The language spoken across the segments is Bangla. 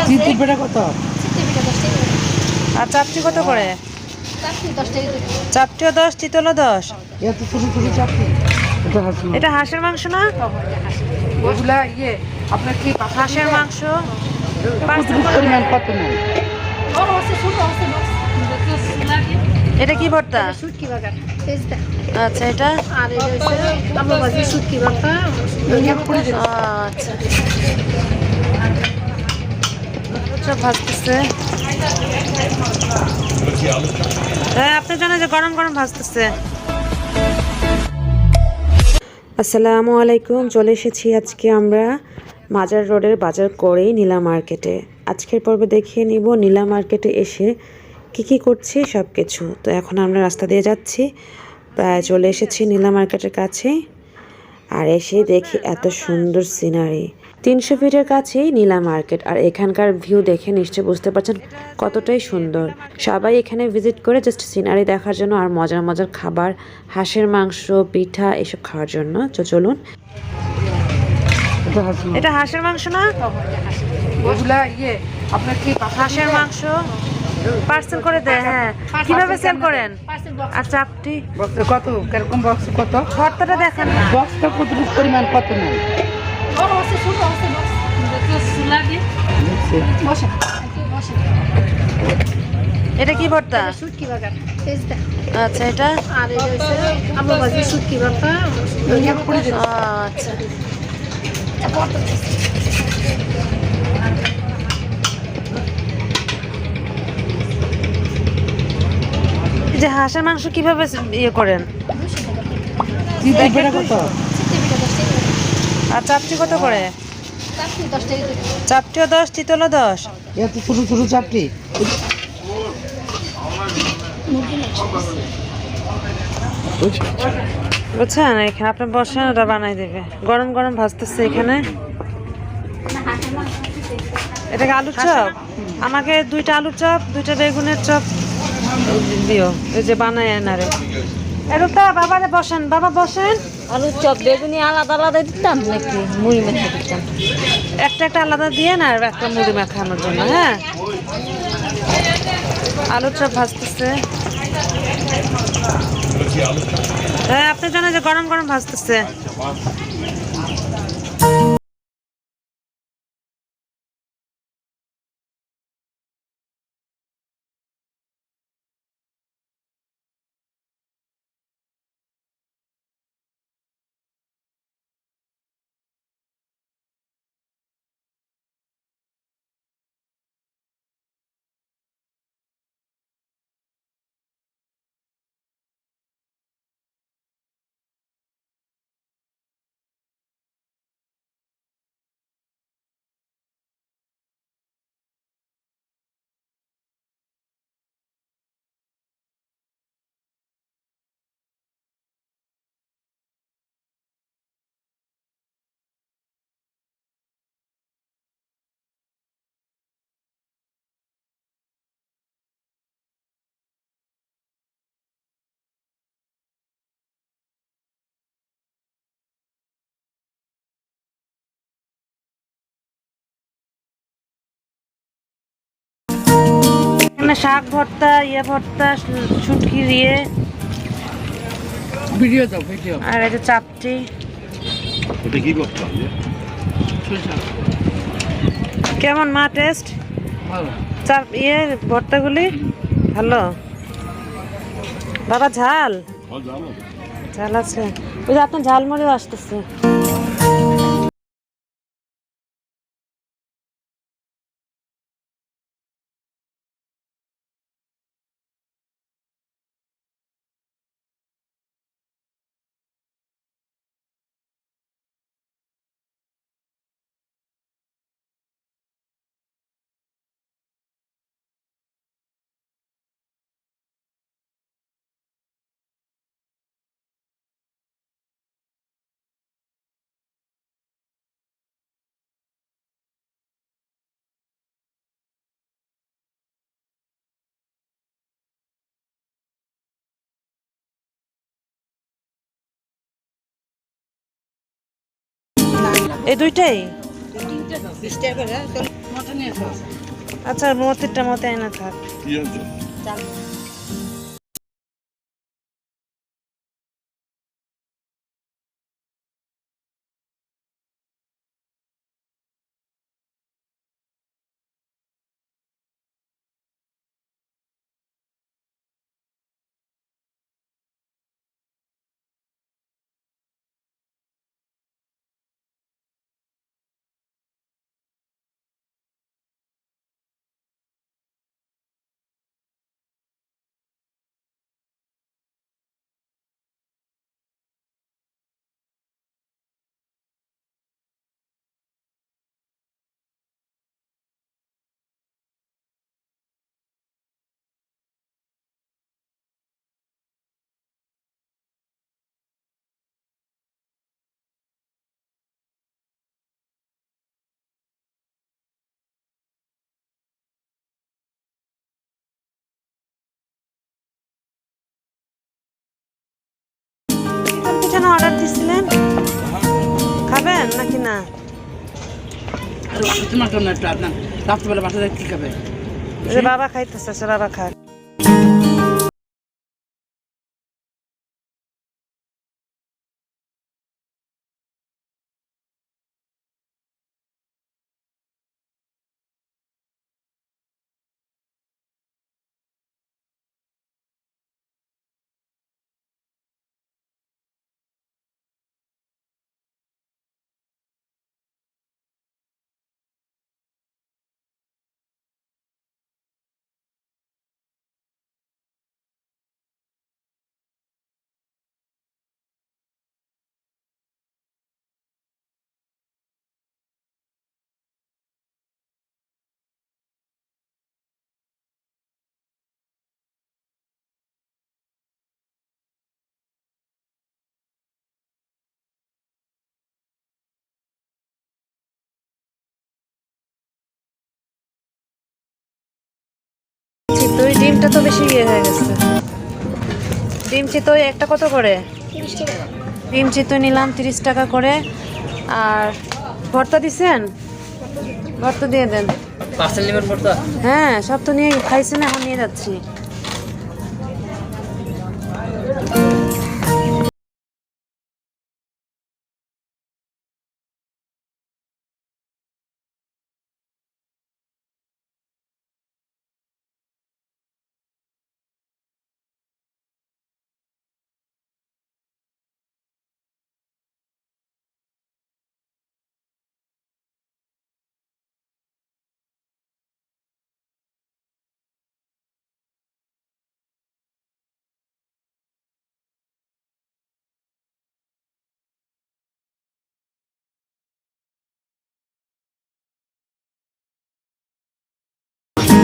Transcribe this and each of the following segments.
চিতই পেটা কত? আর চাপটি কত করে? চাপটিও 10, চিতলও 10। এত ছোট ছোট চাপটি। এটা হাঁসের মাংস না? ওগুলা আপনার কি হাঁসের মাংস পরিমাণ কত নেন? এটা কি ভর্তা? আচ্ছা, এটা আচ্ছা আচ্ছা ভাজতেছে। হ্যাঁ, আপনি জানেন যে গরম গরম ভাজতেছে। আসসালামু আলাইকুম। চলে এসেছি আজকে আমরা মাজার রোডের বাজার করেই নীলা মার্কেটে। আজকের পর্বে দেখিয়ে নিব নীলা মার্কেটে এসে কি করছি সব কিছু। তো এখন আমরা রাস্তা দিয়ে যাচ্ছি, প্রায় চলে এসেছি নীলা মার্কেটের কাছে। আর এসে দেখি এত সুন্দর সিনারি। 300 ফিটের কাছেই নীলা মার্কেট, আর এখানকার ভিউ দেখে নিশ্চয়ই বুঝতে পারছেন কতটাই সুন্দর। সবাই এখানে ভিজিট করে জাস্ট সিনারি দেখার জন্য আর মজার মজার খাবার, হাঁসের মাংস, পিঠা এসব খাওয়ার জন্য। তো চলুন। এটা হাঁসের মাংস না? ওগুলা আপনার কি হাঁসের মাংস পার্সেল করে দেয়। হ্যাঁ, কিভাবে সেল করেন? আর চাপটি কত? কিরকম বক্স কত? ভর্তাটা দেখান। বক্সটা কতটুকু পরিমাণ কত নেন? এটা কি ভর্তা? আচ্ছা, এটা আচ্ছা। যে হাঁসের মাংস কিভাবে করেন? কত? আর চাপটি কত করে? চাপটিও 10, চিতলও 10। এত ছোট ছোট চাপটি। বুঝছেন, এখানে আপনি বসেন, ওটা বানাই দেবে। গরম গরম ভাজতেছে এখানে। এটাকে আলুর চপ? আমাকে 2টা আলুর চপ, 2টা বেগুনের চপ দিও, এই যে বানায় এনারে। এরকম বাবারে বসেন, বাবা বসেন। আলুর চপ বেগুনি আলাদা আলাদা দিতাম নাকি মুড়ি মেখে দিতাম? একটা একটা আলাদা দিয়ে না, আর একটা মুড়ি মাখানোর জন্য। হ্যাঁ, আলুর চপ ভাজতেছে। হ্যাঁ, আপনি জানেন যে গরম গরম ভাজতেছে। শাক ভর্তা, ভর্তা, শুটকি দিয়ে। ভিডিও দাও, ভিডিও। আর এই যে চাপটি। এটা কি করতে হবে? কেমন মা টেস্ট? ভালো। চাপ ভর্তাগুলি ভালো। বাবা ঝাল? ঝাল আছে। ওই যে আপনার ঝালমুড়িও আসতেছে। এই দুইটাই? আচ্ছা মতিরটা মতে আয়না থাক। কি আনছো? চাল কোন পিঠা না অর্ডার দিছিলেন? খাবেন নাকি না? তোমার জন্য একটু আপনার রাত্রিবেলা বাসা দেখতে খাবে। এই যে বাবা খাইতেছে, সে বাবা খাক। চিতই ডিমটা তো বেশি ইয়ে হয়ে গেছে। ডিম চিতই একটা কত করে? ডিম চিতই নিলাম 30 টাকা করে। আর ভর্তা দিছেন? ভর্তা দিয়ে দেন। পার্সেল নেবেন ভর্তা? হ্যাঁ, সব তো নিয়ে খাইছেন, এখন নিয়ে যাচ্ছি।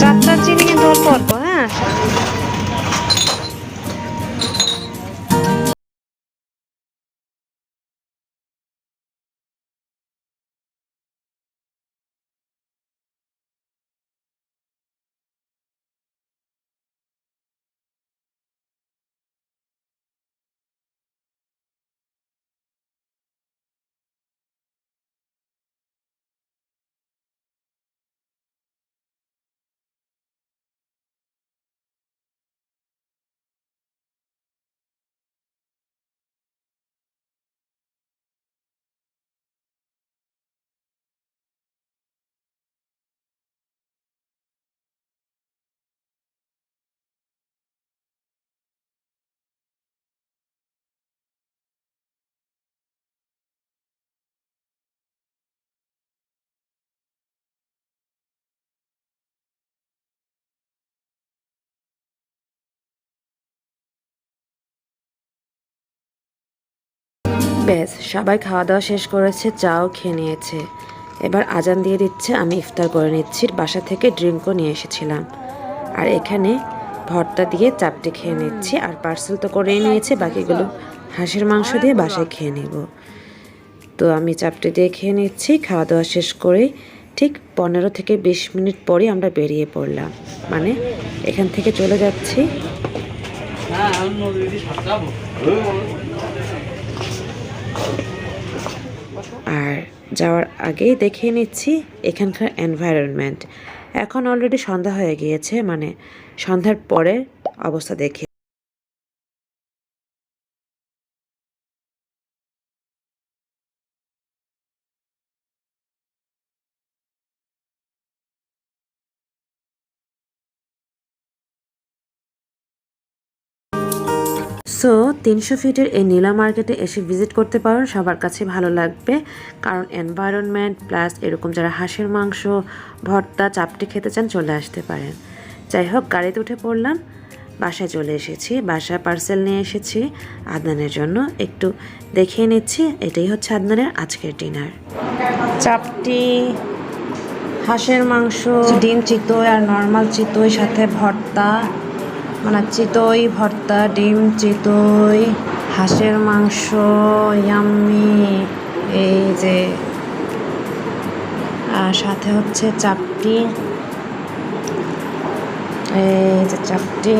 চারটা চিনি কিন্তু অল্প অল্প, হ্যাঁ। ব্যাস সবাই খাওয়া দাওয়া শেষ করেছে, চাও খেয়ে নিয়েছে। এবার আজান দিয়ে দিচ্ছে, আমি ইফতার করে নিচ্ছি। বাসা থেকে ড্রিঙ্কও নিয়ে এসেছিলাম। আর এখানে ভর্তা দিয়ে চাপটি খেয়ে নিচ্ছি। আর পার্সেল তো করেই নিয়েছে, বাকিগুলো হাঁসের মাংস দিয়ে বাসায় খেয়ে নেব। তো আমি চাপটি দিয়ে খেয়ে নিচ্ছি। খাওয়া দাওয়া শেষ করে ঠিক 15 থেকে 20 মিনিট পরে আমরা বেরিয়ে পড়লাম, মানে এখান থেকে চলে যাচ্ছি। আর যাওয়ার আগেই দেখে নিচ্ছি এখানকার এনভায়রনমেন্ট। এখন অলরেডি সন্ধ্যা হয়ে গিয়েছে, মানে সন্ধ্যার পরের অবস্থা দেখে। সো 300 ফিটের এই নীলা মার্কেটে এসে ভিজিট করতে পারেন, সবার কাছে ভালো লাগবে। কারণ এনভায়রনমেন্ট প্লাস এরকম যারা হাঁসের মাংস, ভর্তা, চাপটি খেতে চান চলে আসতে পারেন। যাই হোক, গাড়িতে উঠে পড়লাম, বাসায় চলে এসেছি। বাসায় পার্সেল নিয়ে এসেছি আদনানের জন্য। একটু দেখিয়ে নিচ্ছি, এটাই হচ্ছে আদনানের আজকের ডিনার। চাপটি, হাঁসের মাংস, ডিম চিতই আর নর্মাল চিতই, সাথে ভর্তা, মানে চিতই ভর্তা, ডিম চিতই, হাঁসের মাংস, ইয়াম্মি, এই যে, আর সাথে হচ্ছে চাপটি, এই যে চাপটি।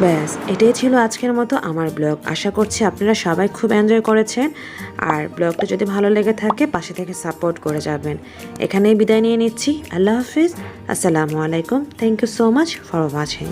ব্যাস, এটাই ছিল আজকের মতো আমার ব্লগ। আশা করছি আপনারা সবাই খুব এনজয় করেছেন। আর ব্লগটা যদি ভালো লেগে থাকে পাশে থেকে সাপোর্ট করে যাবেন। এখানেই বিদায় নিয়ে নিচ্ছি। আল্লাহ হাফিজ, আসসালামু আলাইকুম। Thank you so much for watching.